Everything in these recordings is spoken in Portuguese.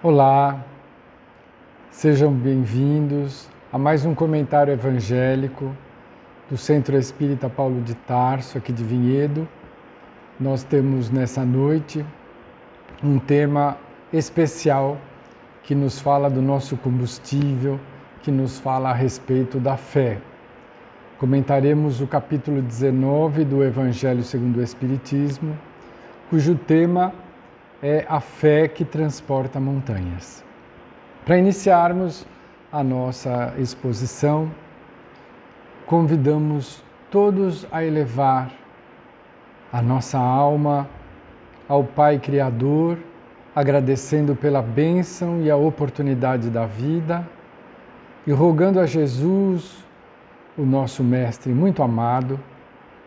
Olá, sejam bem-vindos a mais um comentário evangélico do Centro Espírita Paulo de Tarso, aqui de Vinhedo. Nós temos nessa noite um tema especial que nos fala do nosso combustível, que nos fala a respeito da fé. Comentaremos o capítulo 19 do Evangelho segundo o Espiritismo, cujo tema é a fé que transporta montanhas. Para iniciarmos a nossa exposição, convidamos todos a elevar a nossa alma ao Pai Criador, agradecendo pela bênção e a oportunidade da vida e rogando a Jesus, o nosso Mestre muito amado,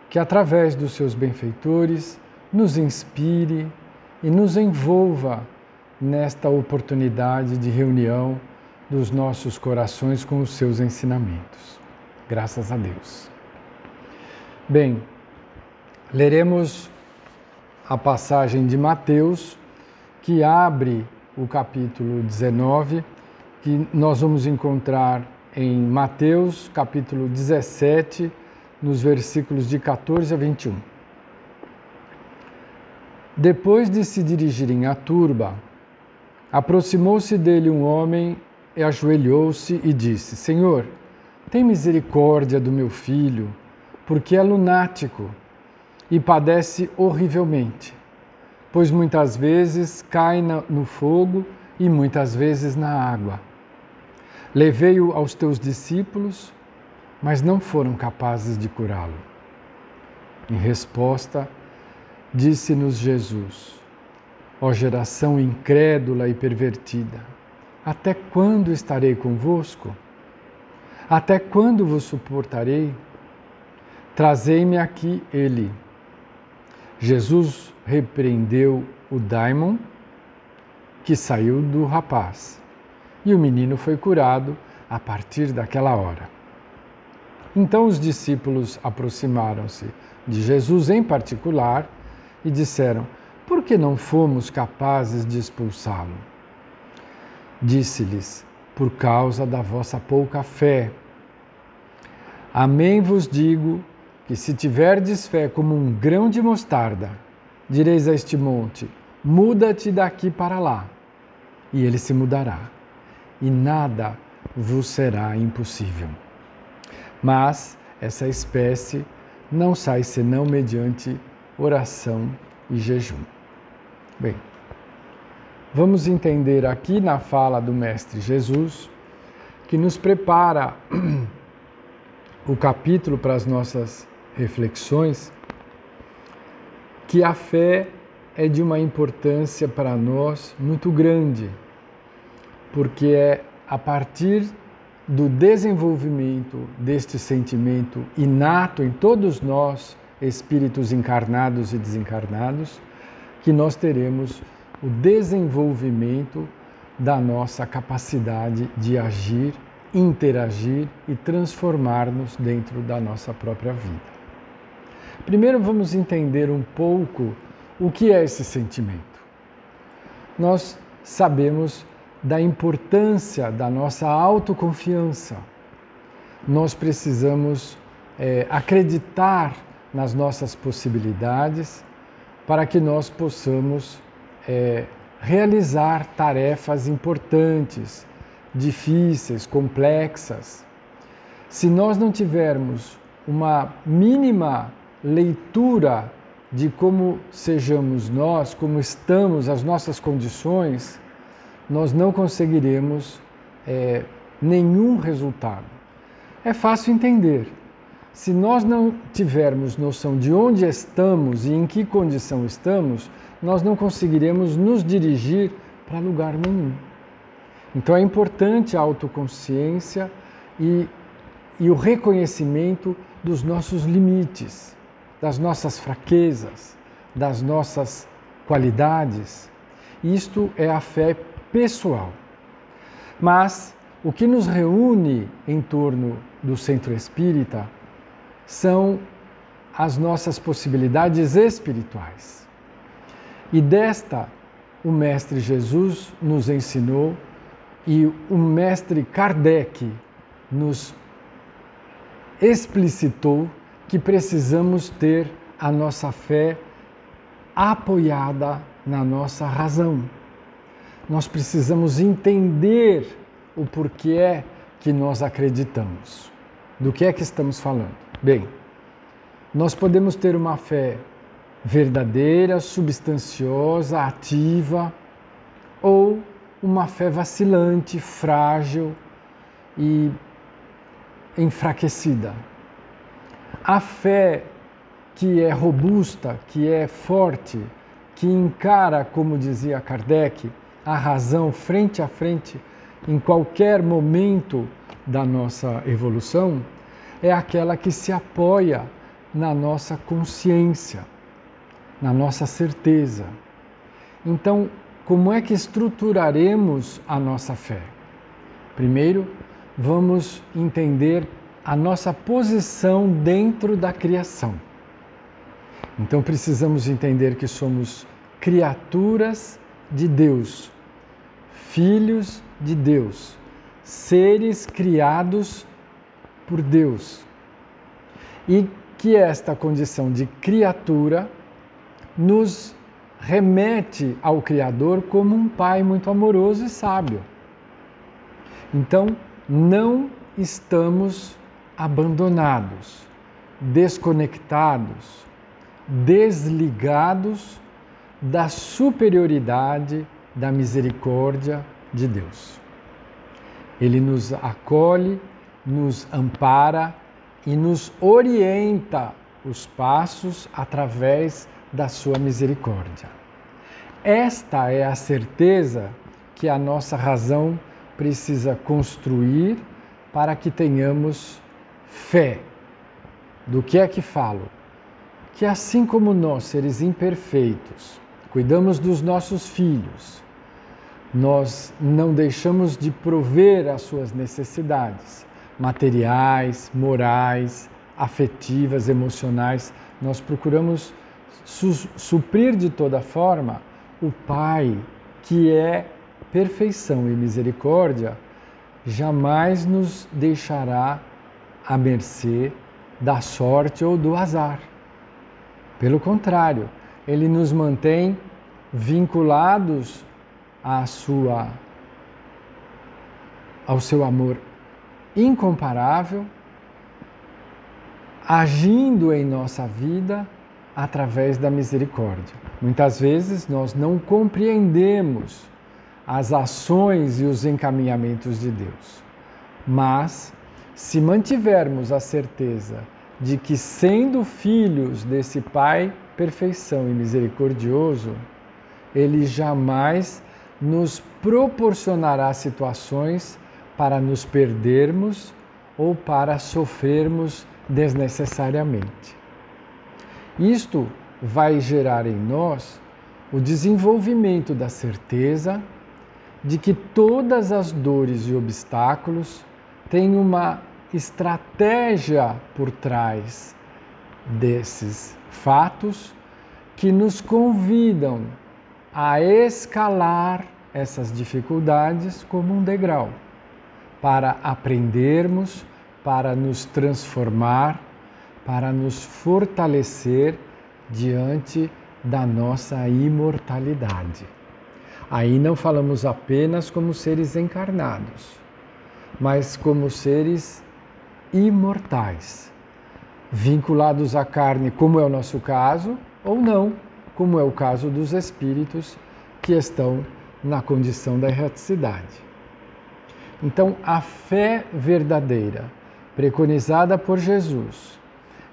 que através dos seus benfeitores nos inspire e nos envolva nesta oportunidade de reunião dos nossos corações com os seus ensinamentos. Graças a Deus. Bem, leremos a passagem de Mateus, que abre o capítulo 19, que nós vamos encontrar em Mateus, capítulo 17, nos versículos de 14 a 21. Depois de se dirigirem à turba, aproximou-se dele um homem e ajoelhou-se e disse: Senhor, tem misericórdia do meu filho, porque é lunático e padece horrivelmente, pois muitas vezes cai no fogo e muitas vezes na água. Levei-o aos teus discípulos, mas não foram capazes de curá-lo. Em resposta, disse-nos Jesus: ó geração incrédula e pervertida, até quando estarei convosco? Até quando vos suportarei? Trazei-me aqui ele. Jesus repreendeu o daimon que saiu do rapaz, e o menino foi curado a partir daquela hora. Então os discípulos aproximaram-se de Jesus em particular e disseram: por que não fomos capazes de expulsá-lo? Disse-lhes: por causa da vossa pouca fé. Amém vos digo que se tiverdes fé como um grão de mostarda, direis a este monte: muda-te daqui para lá, e ele se mudará, e nada vos será impossível. Mas essa espécie não sai senão mediante oração e jejum. Bem, vamos entender aqui na fala do Mestre Jesus, que nos prepara o capítulo para as nossas reflexões, que a fé é de uma importância para nós muito grande, porque é a partir do desenvolvimento deste sentimento inato em todos nós, espíritos encarnados e desencarnados, que nós teremos o desenvolvimento da nossa capacidade de agir, interagir e transformar-nos dentro da nossa própria vida. Primeiro vamos entender um pouco o que é esse sentimento. Nós sabemos da importância da nossa autoconfiança. Nós precisamos acreditar nas nossas possibilidades para que nós possamos realizar tarefas importantes, difíceis, complexas. Se nós não tivermos uma mínima leitura de como sejamos nós, como estamos, as nossas condições, nós não conseguiremos nenhum resultado. É fácil entender. Se nós não tivermos noção de onde estamos e em que condição estamos, nós não conseguiremos nos dirigir para lugar nenhum. Então é importante a autoconsciência e o reconhecimento dos nossos limites, das nossas fraquezas, das nossas qualidades. Isto é a fé pessoal. Mas o que nos reúne em torno do Centro Espírita são as nossas possibilidades espirituais. E desta o Mestre Jesus nos ensinou e o Mestre Kardec nos explicitou que precisamos ter a nossa fé apoiada na nossa razão. Nós precisamos entender o porquê que nós acreditamos. Do que é que estamos falando? Bem, nós podemos ter uma fé verdadeira, substanciosa, ativa, ou uma fé vacilante, frágil e enfraquecida. A fé que é robusta, que é forte, que encara, como dizia Kardec, a razão frente a frente em qualquer momento da nossa evolução, é aquela que se apoia na nossa consciência, na nossa certeza. Então, como é que estruturaremos a nossa fé? Primeiro, vamos entender a nossa posição dentro da criação. Então, precisamos entender que somos criaturas de Deus, filhos de Deus, seres criados por Deus. E que esta condição de criatura nos remete ao Criador como um Pai muito amoroso e sábio. Então, não estamos abandonados, desconectados, desligados da superioridade, da misericórdia de Deus. Ele nos acolhe, nos ampara e nos orienta os passos através da sua misericórdia. Esta é a certeza que a nossa razão precisa construir para que tenhamos fé. Do que é que falo? Que assim como nós, seres imperfeitos, cuidamos dos nossos filhos, nós não deixamos de prover as suas necessidades materiais, morais, afetivas, emocionais. Nós procuramos suprir de toda forma. O Pai, que é perfeição e misericórdia, jamais nos deixará à mercê da sorte ou do azar. Pelo contrário, Ele nos mantém vinculados ao seu amor incomparável, agindo em nossa vida através da misericórdia. Muitas vezes nós não compreendemos as ações e os encaminhamentos de Deus, mas se mantivermos a certeza de que, sendo filhos desse Pai perfeição e misericordioso, Ele jamais nos proporcionará situações para nos perdermos ou para sofrermos desnecessariamente. Isto vai gerar em nós o desenvolvimento da certeza de que todas as dores e obstáculos têm uma estratégia por trás desses fatos que nos convidam a escalar essas dificuldades como um degrau, para aprendermos, para nos transformar, para nos fortalecer diante da nossa imortalidade. Aí não falamos apenas como seres encarnados, mas como seres imortais, vinculados à carne, como é o nosso caso, ou não, como é o caso dos espíritos que estão na condição da erraticidade. Então, a fé verdadeira, preconizada por Jesus,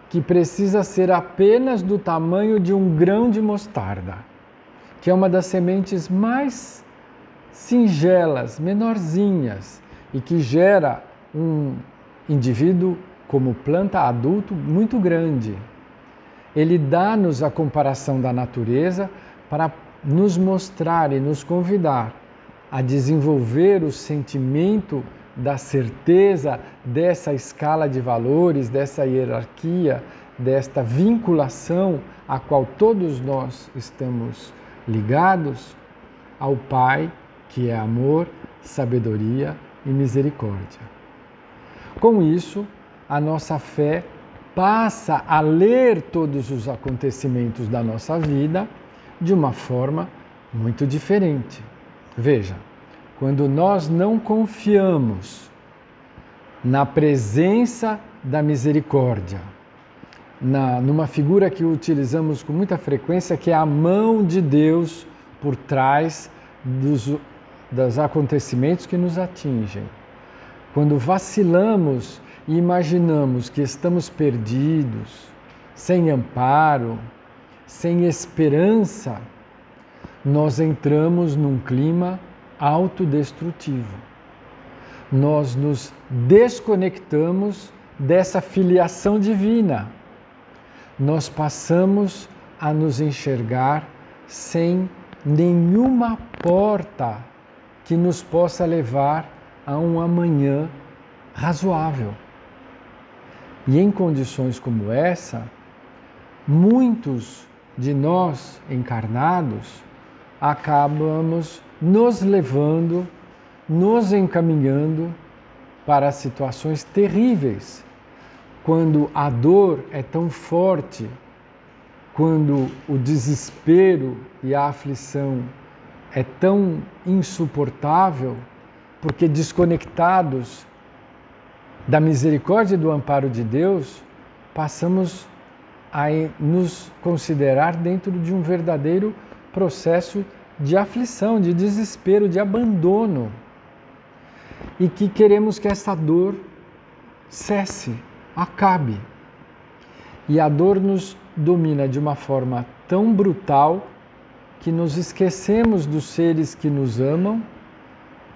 que precisa ser apenas do tamanho de um grão de mostarda, que é uma das sementes mais singelas, menorzinhas, e que gera um indivíduo como planta adulto muito grande. Ele dá-nos a comparação da natureza para nos mostrar e nos convidar a desenvolver o sentimento da certeza dessa escala de valores, dessa hierarquia, desta vinculação a qual todos nós estamos ligados, ao Pai, que é amor, sabedoria e misericórdia. Com isso, a nossa fé passa a ler todos os acontecimentos da nossa vida de uma forma muito diferente. Veja, quando nós não confiamos na presença da misericórdia, numa figura que utilizamos com muita frequência, que é a mão de Deus por trás dos acontecimentos que nos atingem. Quando vacilamos e imaginamos que estamos perdidos, sem amparo, sem esperança, nós entramos num clima autodestrutivo. Nós nos desconectamos dessa filiação divina. Nós passamos a nos enxergar sem nenhuma porta que nos possa levar a um amanhã razoável. E em condições como essa, muitos de nós encarnados acabamos nos levando, nos encaminhando para situações terríveis, quando a dor é tão forte, quando o desespero e a aflição é tão insuportável, porque desconectados da misericórdia e do amparo de Deus, passamos a nos considerar dentro de um verdadeiro processo de aflição, de desespero, de abandono, e que queremos que essa dor cesse, acabe. E a dor nos domina de uma forma tão brutal que nos esquecemos dos seres que nos amam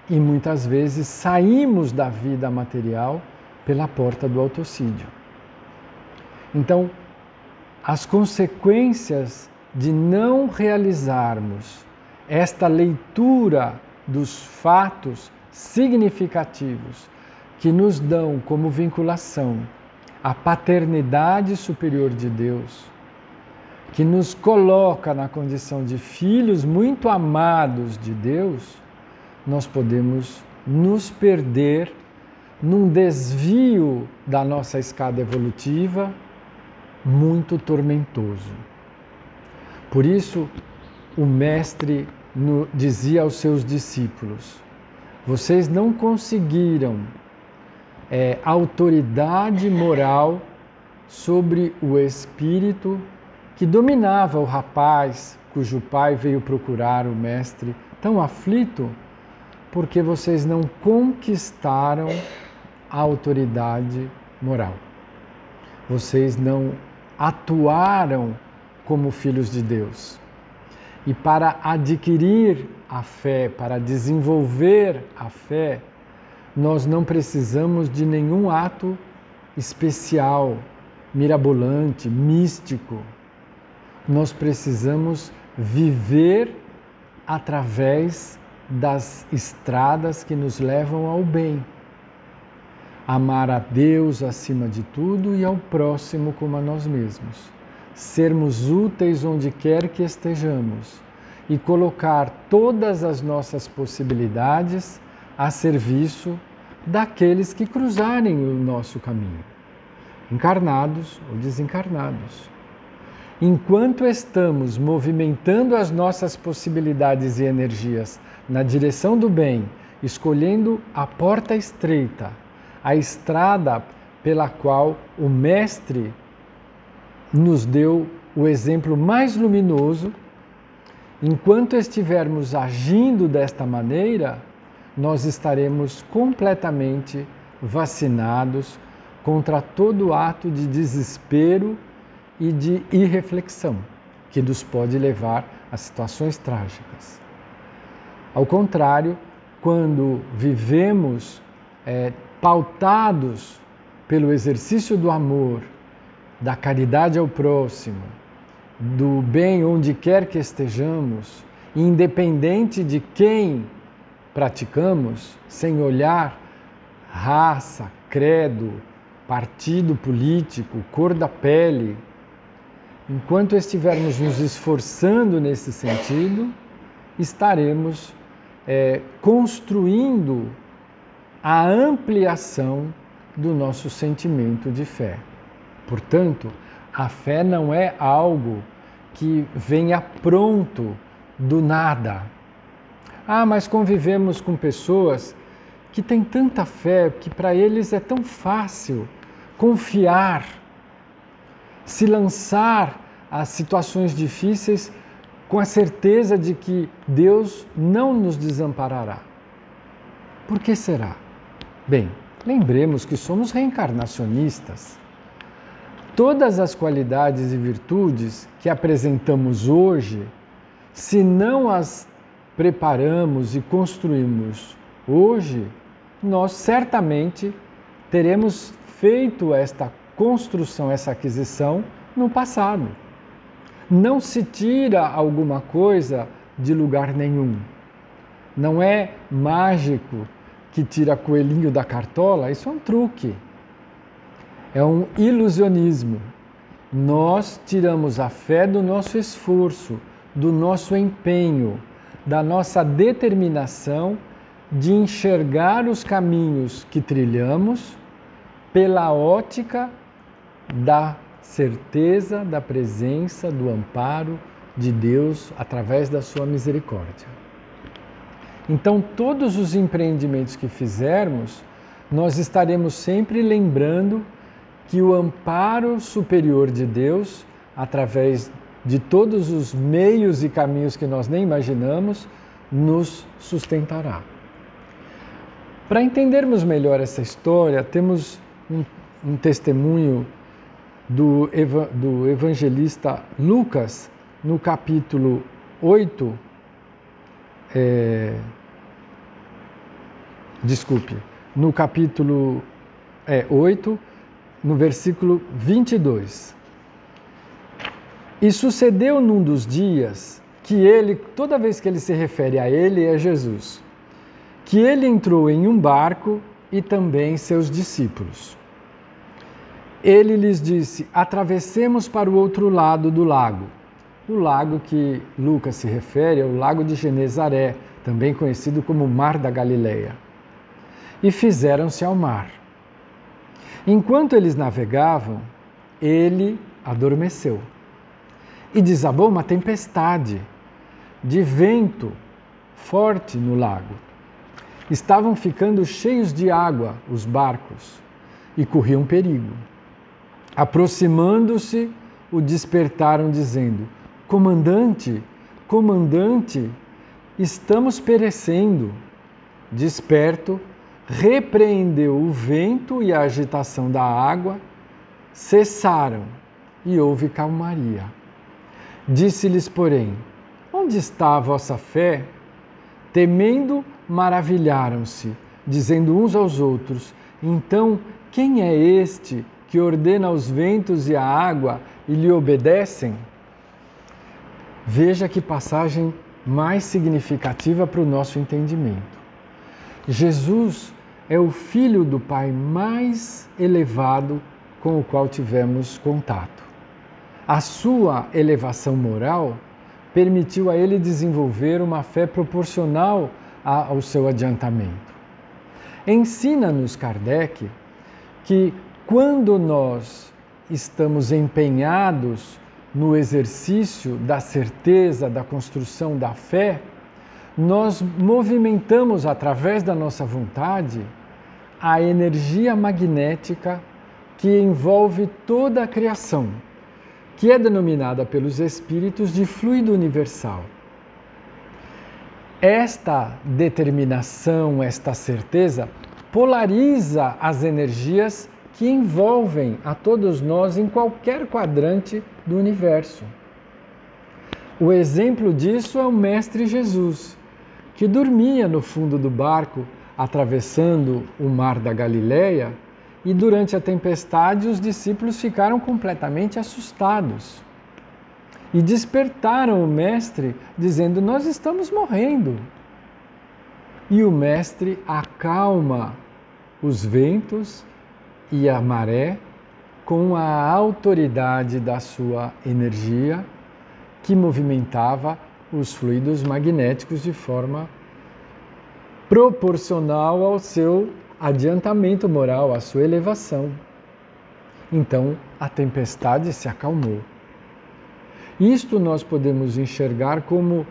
e muitas vezes saímos da vida material pela porta do autocídio. Então, as consequências de não realizarmos esta leitura dos fatos significativos que nos dão como vinculação a paternidade superior de Deus, que nos coloca na condição de filhos muito amados de Deus, nós podemos nos perder num desvio da nossa escada evolutiva muito tormentoso. Por isso, o Mestre dizia aos seus discípulos: vocês não conseguiram autoridade moral sobre o espírito que dominava o rapaz cujo pai veio procurar o Mestre tão aflito, porque vocês não conquistaram a autoridade moral. Vocês não atuaram como filhos de Deus. E para adquirir a fé, para desenvolver a fé, nós não precisamos de nenhum ato especial, mirabolante, místico. Nós precisamos viver através das estradas que nos levam ao bem. Amar a Deus acima de tudo e ao próximo como a nós mesmos. Sermos úteis onde quer que estejamos e colocar todas as nossas possibilidades a serviço daqueles que cruzarem o nosso caminho, encarnados ou desencarnados. Enquanto estamos movimentando as nossas possibilidades e energias na direção do bem, escolhendo a porta estreita, a estrada pela qual o Mestre nos deu o exemplo mais luminoso, enquanto estivermos agindo desta maneira, nós estaremos completamente vacinados contra todo ato de desespero e de irreflexão, que nos pode levar a situações trágicas. Ao contrário, quando vivemos pautados pelo exercício do amor, da caridade ao próximo, do bem onde quer que estejamos, independente de quem praticamos, sem olhar raça, credo, partido político, cor da pele, enquanto estivermos nos esforçando nesse sentido, estaremos construindo a ampliação do nosso sentimento de fé. Portanto, a fé não é algo que venha pronto do nada. Ah, mas convivemos com pessoas que têm tanta fé que para eles é tão fácil confiar, se lançar às situações difíceis com a certeza de que Deus não nos desamparará. Por que será? Bem, lembremos que somos reencarnacionistas. Todas as qualidades e virtudes que apresentamos hoje, se não as preparamos e construímos hoje, nós certamente teremos feito esta construção, essa aquisição no passado. Não se tira alguma coisa de lugar nenhum. Não é mágico que tira coelhinho da cartola, isso é um truque. É um ilusionismo. Nós tiramos a fé do nosso esforço, do nosso empenho, da nossa determinação de enxergar os caminhos que trilhamos pela ótica da certeza da presença, do amparo de Deus através da sua misericórdia. Então, todos os empreendimentos que fizermos, nós estaremos sempre lembrando que o amparo superior de Deus, através de todos os meios e caminhos que nós nem imaginamos, nos sustentará. Para entendermos melhor essa história, temos um testemunho do evangelista Lucas, no capítulo 8, no capítulo 8, no versículo 22. E sucedeu num dos dias que ele, toda vez que ele se refere a ele, é Jesus, que ele entrou em um barco e também seus discípulos. Ele lhes disse: atravessemos para o outro lado do lago. O lago que Lucas se refere é o lago de Genezaré, também conhecido como Mar da Galileia. E fizeram-se ao mar. Enquanto eles navegavam, ele adormeceu. E desabou uma tempestade de vento forte no lago. Estavam ficando cheios de água os barcos e corriam perigo. Aproximando-se, o despertaram, dizendo: Comandante, comandante, estamos perecendo. Desperto, repreendeu o vento e a agitação da água, cessaram e houve calmaria. Disse-lhes, porém: onde está a vossa fé? Temendo, maravilharam-se, dizendo uns aos outros: então, quem é este que ordena os ventos e a água e lhe obedecem? Veja que passagem mais significativa para o nosso entendimento. Jesus é o Filho do Pai mais elevado com o qual tivemos contato. A sua elevação moral permitiu a ele desenvolver uma fé proporcional ao seu adiantamento. Ensina-nos Kardec que quando nós estamos empenhados no exercício da certeza, da construção da fé, nós movimentamos através da nossa vontade a energia magnética que envolve toda a criação, que é denominada pelos espíritos de fluido universal. Esta determinação, esta certeza, polariza as energias que envolvem a todos nós em qualquer quadrante do universo. O exemplo disso é o Mestre Jesus, que dormia no fundo do barco, atravessando o Mar da Galileia, e durante a tempestade os discípulos ficaram completamente assustados. E despertaram o Mestre, dizendo: nós estamos morrendo. E o Mestre acalma os ventos e a maré com a autoridade da sua energia que movimentava os fluidos magnéticos de forma proporcional ao seu adiantamento moral, à sua elevação. Então, a tempestade se acalmou. Isto nós podemos enxergar como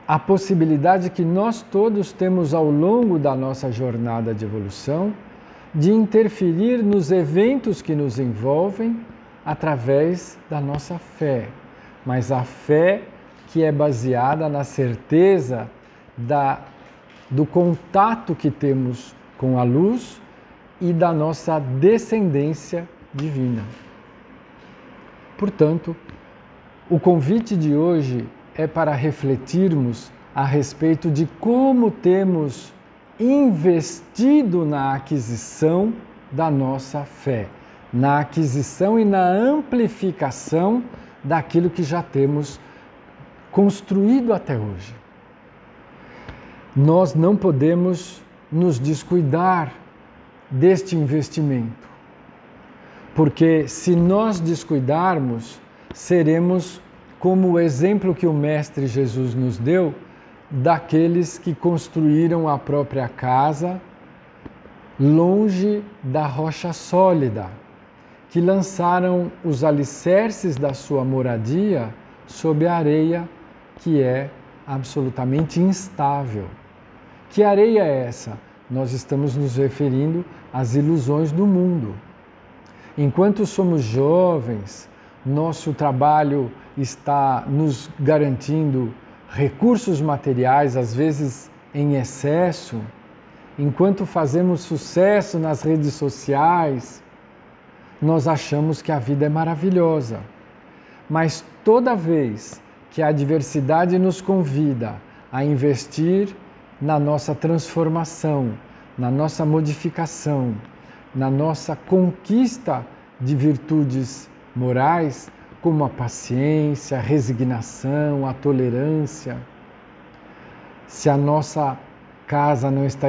a possibilidade que nós todos temos ao longo da nossa jornada de evolução de interferir nos eventos que nos envolvem através da nossa fé. Mas a fé que é baseada na certeza do contato que temos com a luz e da nossa descendência divina. Portanto, o convite de hoje é para refletirmos a respeito de como temos investido na aquisição da nossa fé, na aquisição e na amplificação daquilo que já temos construído até hoje. Nós não podemos nos descuidar deste investimento, porque se nós descuidarmos, seremos como o exemplo que o Mestre Jesus nos deu daqueles que construíram a própria casa longe da rocha sólida, que lançaram os alicerces da sua moradia sob a areia que é absolutamente instável. Que areia é essa? Nós estamos nos referindo às ilusões do mundo. Enquanto somos jovens, nosso trabalho está nos garantindo recursos materiais, às vezes em excesso. Enquanto fazemos sucesso nas redes sociais, nós achamos que a vida é maravilhosa. Mas toda vez que a adversidade nos convida a investir na nossa transformação, na nossa modificação, na nossa conquista de virtudes morais, como a paciência, a resignação, a tolerância, se a nossa casa não está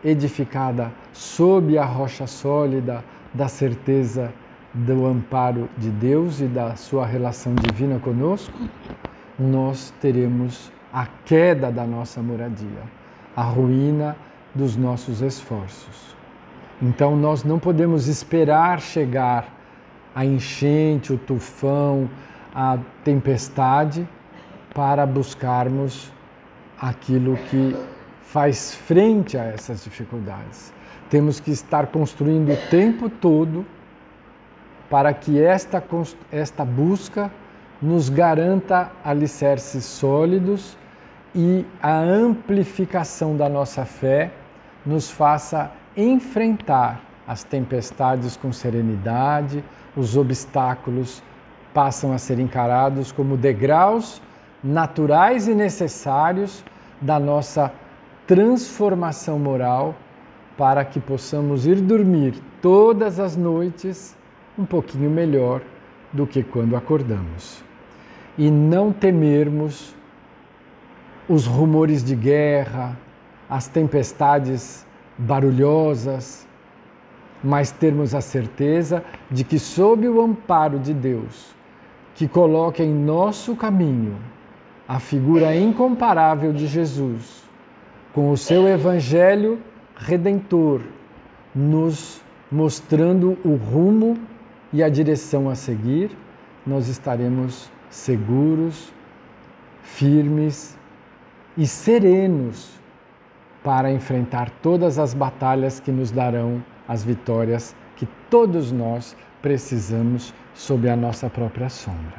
edificada sob a rocha sólida da certeza do amparo de Deus e da sua relação divina conosco, nós teremos a queda da nossa moradia, a ruína dos nossos esforços. Então nós não podemos esperar chegar a enchente, o tufão, a tempestade para buscarmos aquilo que faz frente a essas dificuldades. Temos que estar construindo o tempo todo para que esta busca nos garanta alicerces sólidos e a amplificação da nossa fé nos faça enfrentar as tempestades com serenidade, os obstáculos passam a ser encarados como degraus naturais e necessários da nossa transformação moral para que possamos ir dormir todas as noites um pouquinho melhor do que quando acordamos. E não temermos os rumores de guerra, as tempestades barulhosas, mas termos a certeza de que sob o amparo de Deus, que coloca em nosso caminho a figura incomparável de Jesus, com o seu evangelho redentor, nos mostrando o rumo e a direção a seguir, nós estaremos seguros, firmes e serenos para enfrentar todas as batalhas que nos darão as vitórias que todos nós precisamos sob a nossa própria sombra.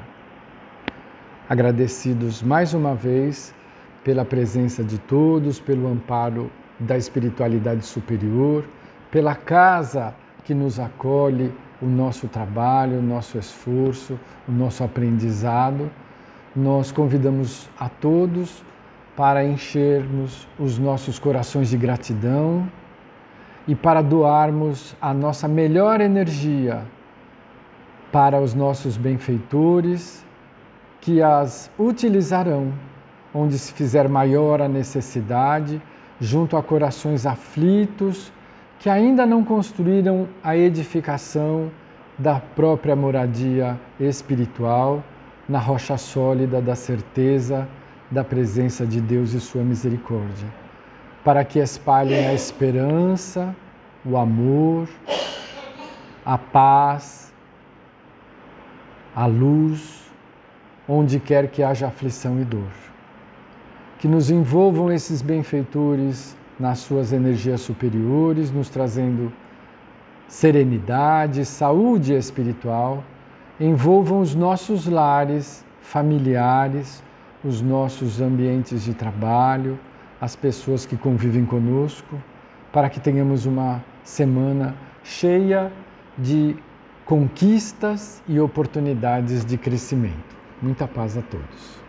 Agradecidos mais uma vez pela presença de todos, pelo amparo da espiritualidade superior, pela casa que nos acolhe, o nosso trabalho, o nosso esforço, o nosso aprendizado, nós convidamos a todos para enchermos os nossos corações de gratidão e para doarmos a nossa melhor energia para os nossos benfeitores, que as utilizarão onde se fizer maior a necessidade, junto a corações aflitos que ainda não construíram a edificação da própria moradia espiritual, na rocha sólida da certeza da presença de Deus e sua misericórdia, para que espalhem a esperança, o amor, a paz, a luz, onde quer que haja aflição e dor. Que nos envolvam esses benfeitores nas suas energias superiores, nos trazendo serenidade, saúde espiritual, envolvam os nossos lares familiares, os nossos ambientes de trabalho, as pessoas que convivem conosco, para que tenhamos uma semana cheia de conquistas e oportunidades de crescimento. Muita paz a todos.